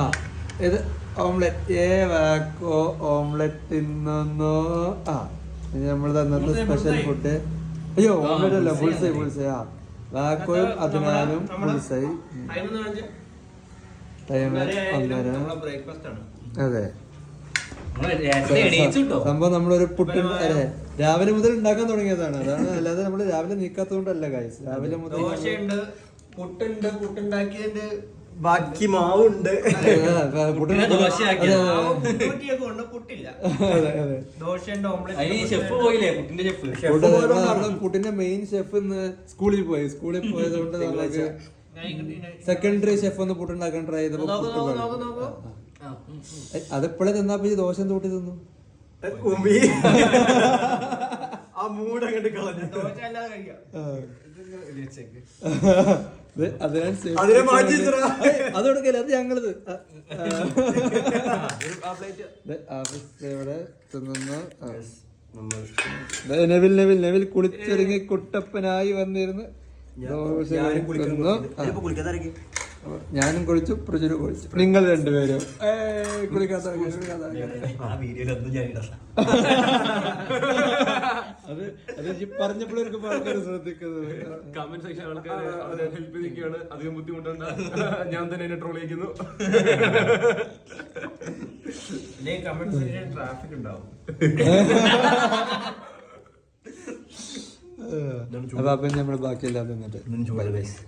ആ ഇത് omelette വാക്കോ omelette തിന്നോ. ആ ഇത് നമ്മൾ തന്നത് സ്പെഷ്യൽ ഫുഡ്. അയ്യോ ഓംലെറ്റ് അല്ല, ബുൾസൈ. ആ വാക്കോയും അതിനാലും ബുൾസൈ. ടൈം 1:30. അതെ, സംഭവം നമ്മളൊരു പുട്ട് അതെ രാവിലെ മുതൽ ഉണ്ടാക്കാൻ തുടങ്ങിയതാണ്. അതാണ്, അല്ലാതെ നമ്മള് രാവിലെ നീക്കാത്തതുകൊണ്ടല്ല ഗൈസ്. രാവിലെ മുതൽ പുട്ടുണ്ടാക്കിയതിന്റെ ബാക്കി മാവുണ്ട്. പുട്ടിന്റെ മെയിൻ ഷെഫ് ഇന്ന് സ്കൂളിൽ പോയത് കൊണ്ട് നമുക്ക് സെക്കൻഡറി ഷെഫ് ഒന്ന് പുട്ടുണ്ടാക്കാൻ ട്രൈ ചെയ്തപ്പോ അതെപ്പോഴേ തിന്നാപ്പോ ഈ ദോശ കൂട്ടി തിന്നു. അതെടുക്കല്ലേ, അത് ഞങ്ങളത് ഇവിടെ തിന്നുന്നു. നെവിൽ കുളിച്ചൊരുങ്ങി കുട്ടപ്പനായി വന്നിരുന്നു. ഞാനും കുളിച്ചു, പ്രജുനും കുളിച്ചു. നിങ്ങൾ രണ്ടുപേരും കുളിക്കാത്ത പറഞ്ഞപ്പോഴേക്ക് ആൾക്കാർ ശ്രദ്ധിക്കുന്നത്. കമന്റ് സെക്ഷൻ ആൾക്കാർ ഹെൽപ്പ് ചെയ്തിരിക്കുകയാണ്. അധികം ബുദ്ധിമുട്ടുണ്ട്. ഞാൻ തന്നെ എന്നെ ട്രോൾ ചെയ്യുന്നു. കമന്റ് സെക്ഷൻ ട്രാഫിക് ഉണ്ടാവും. അപ്പൊ നമ്മള് ബാക്കിയെല്ലാം തിന്നിട്ട്